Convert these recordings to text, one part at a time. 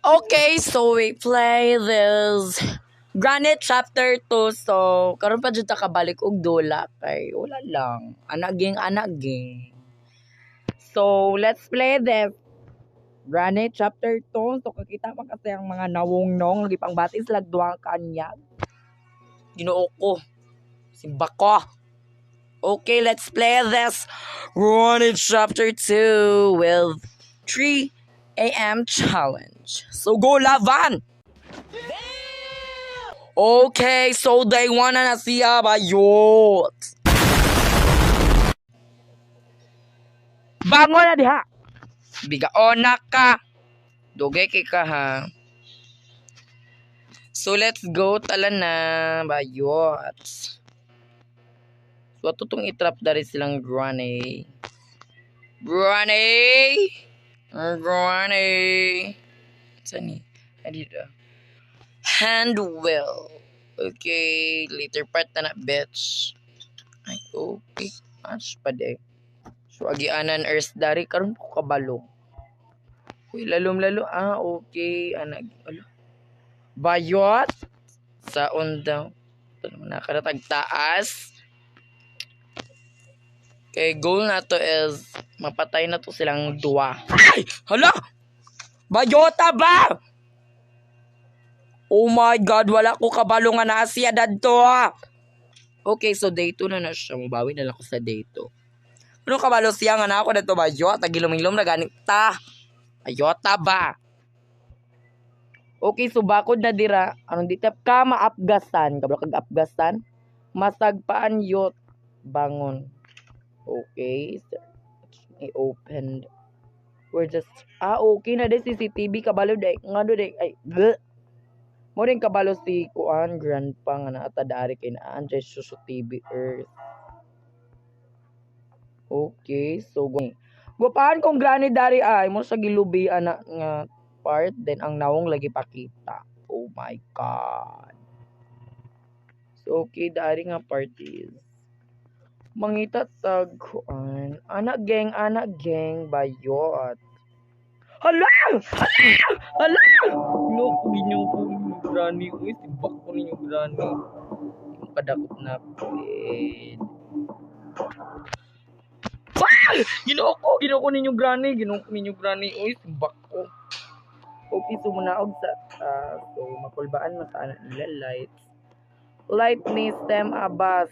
Okay, so we play this Granite Chapter 2. So, karon pa dyan ta kabalik og dula kay wala lang. Anaging. So, let's play this Granite Chapter 2. So, kakita pa kasi ang mga nawong-nong lagi pang batis lag duwang kanyag. Ginoo ko. Simba ko. Okay, let's play this Granite Chapter 2 with 3 a.m. challenge. So go laban! Okay, so day 1 na siya bayot. Bangon na diha. Bigaon na ka. Dugay kay ka ha. So let's go tala na bayot. So ato tong itrap dari silang granny. Sani? Adito. Handwell. Okay, later part na bitch. Ay, okay. Mas pa de. So agianan earth dari karon ko kabalo. Uy, lalom-lalo. Okay. Alo. Bayot sa undaw. Ito naman nakaratag taas. Okay, goal na to is mapatay na to silang dua. Ay! Hala! Bayota ba? Oh my God, wala ko kabalo nga na siya dadto. Okay, so day 2 na siya. Mabawi na lang ko sa day 2. Ano kabalo siya nga na ako dadto bayot? Tagilom-ilom na ganit ta. Bayota ba? Okay, so bakod na dira. Anong ditap ka maapgasan? Kabalo kag apgasan? Masagpaan yot. Bangon. Okay. I-opened. We're just... okay na de CCTV. Kabalo de. Nga do de. Ay, bleh. Mo rin kabalo si Kuan. Grandpa nga na atadari kay na Andres Susu TV Earth. Okay. So, gupahan kong granny dari ay. Mo sa gilubi anak nga part. Then, ang nawong lagi pakita. Oh my God. So, okay. Dari nga parties. Mangita tag kuan. Anak geng bayot. Hala! No, ginyo ko granny. Uy, tibak ko ninyo granny. Yung kadakot na pwede. Ginoo ko ninyo granny. Uy, tibak ko. Okay, so munaog sa so mapulbaan na sa anak nila lights. Light ni stem abas.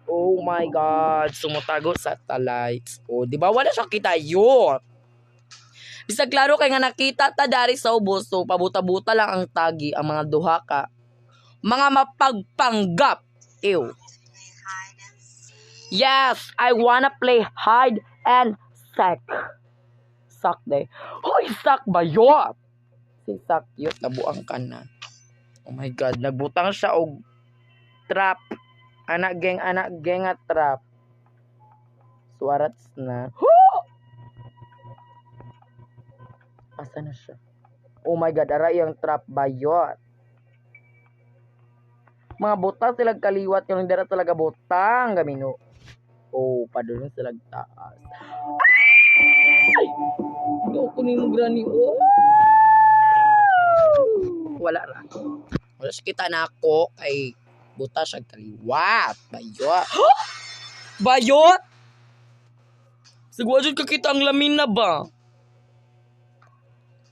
Oh my God, sumutago sa lights. Oh, di ba wala siya kita yun? Bisag klaro kay nga nakita ta dari sa ubos, so pabuta-buta lang ang tagi ang mga duha ka. Mga mapagpanggap. Ew. Yes, I wanna play hide and seek. Sak day. Hoy, sak ba yun? Si sak yun, nabuang ka na. Oh my God, nagbutang siya og trap. Anak geng at trap. Suarats na. Asa na siya? Oh my God, aray yung trap bayot. Mga butang sila kaliwat yung dira talaga butang gamino. Oh, padulong sila taas. Ay! Hindi ako ni mo granny. Oh! Wala ra. Wala siya kita na ako kay buta siya kaliwat. Bayot. Bayot? Siguro dyan kakita ang lamin na ba?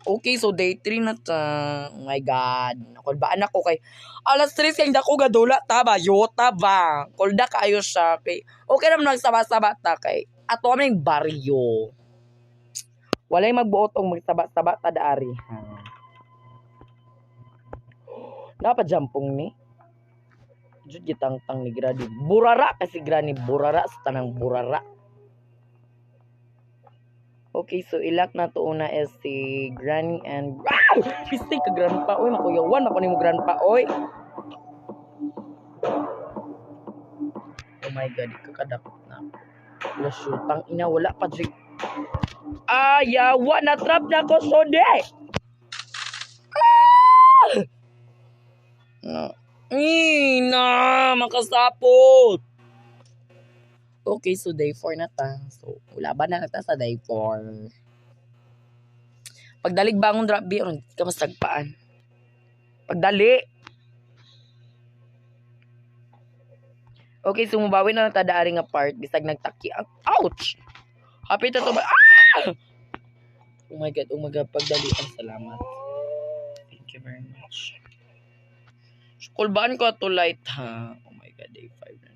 Okay, so day 3 na ta. Oh my God. Nakulbaan ako kay alas 3 kay dako gadula ta bayota ba? Kulda kayo siya kay okay naman nagsaba-saba ta kay ato aming baryo. Walay magbuot og magsaba-saba ta daari. Napajampong ni. Jud gitang-tang ni Granny. Burara kasi Granny. Burara sa tanang burara. Okay, so ilak na to una is si Granny and... Wow! Pistig ka Grandpa. Uy, makuyawan. Ako ni mo Grandpa. Uy! Oh my God. Ikakadakot na. Wala shootang ina. Wala pa dyan. Yawa! Natrap na ako. Sode! No. Makasapot. Okay, so day 4 na ta. So, wala ba na ta sa day 4? Pagdalig bangon drop B, or ka mas tagpaan. Pagdali. Okay, sumubawi na lang tadaari nga part. Bisag nagtaki. Ouch! Happy to ba? Ah! Oh my God, pagdali. Ang salamat. Thank you very much. Kulbaan ko to light, ha? Oh my God, day 5 na.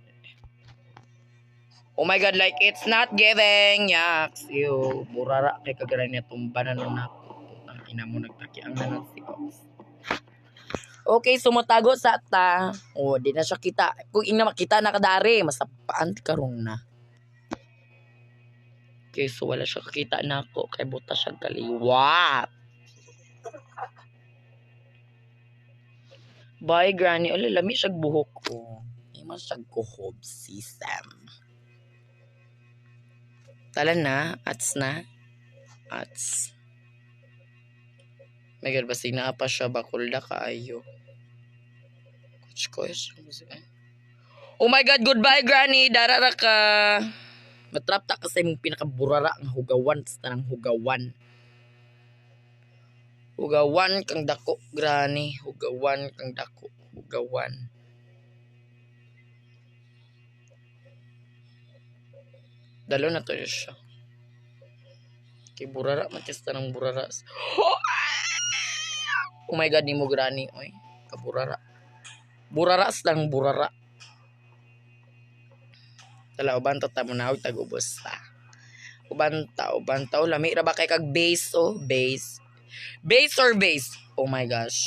Oh my God, like it's not giving. Yaks. Ew. Burara kay kagaran niya tumbanan na ako. Ang ina mo nagtaki ang nanan si Ops. Okay, sumutago sa ta. Oh, di na siya kita. Kung ina makita na kadari, masapaan karong na. Okay, so wala siya kakita na ako. Kay buta siya kaliwat. Bye, Granny. Ola, lami siya buhok ko. Ima siya kuhob, si Sam. Tala na. Ats na. Ats. May God, basta na pa siya. Bakulda kaayo. Oh my God, goodbye, Granny. Darara ka. Matrap ta kasi mong pinakaburara ang hugawan. Sa tanang hugawan. Hugawan kang dako, Granny. Hugawan kang dako. Hugawan. Dalo na to siya. Kay burara, matis tanang burara. Oh my God, ni mo, Granny. Oy, kaburara. Buraras lang, burara. Tala, ubanta ta mo na. Huwag tagubos ta. Ubanta. Lami ra ba kay kag base, oh. Base. Base or base? Oh my gosh.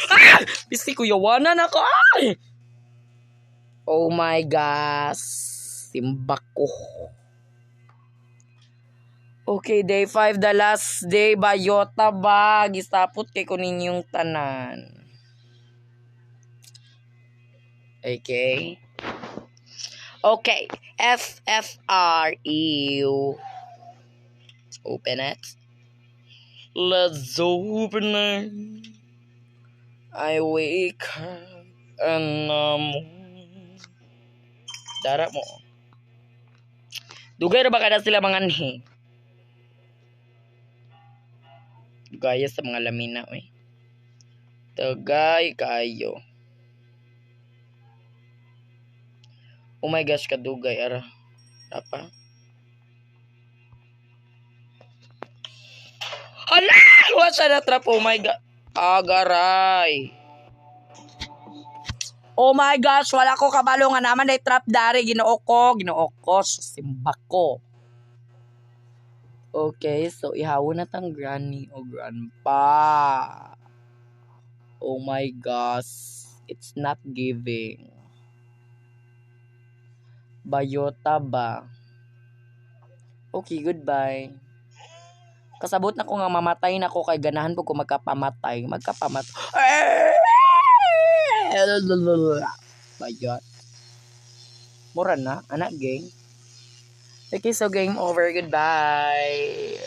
Ah! Pisi ko yawanan ako. Ay! Oh my gosh. Simbak ko. Okay, day 5, the last day. Bayota ba? Gisapot kay kunin yung tanan. Okay. Okay. FFRE. Open it. Let's open it. I wake up and dara mo. Dugay ra ba kada sila manganhi? Gaya sa mga lamina, oy. Tagay kayo. Oh my gosh, kadugay ara. Apa? Hala! Wala siya na-trap. Oh my God. Agaray. Oh my gosh, wala ko kabalo nga naman na trap dari. Ginoo ko. Simba ko. Okay, so ihawon na tang granny o grandpa. Oh my gosh. It's not giving. Bayota ba? Okay, goodbye. Kasabot na ko nga mamatay na ko kay ganahan po ko magkapamatay. Bayot. Mura na, anak gang. Okay, so game over. Goodbye.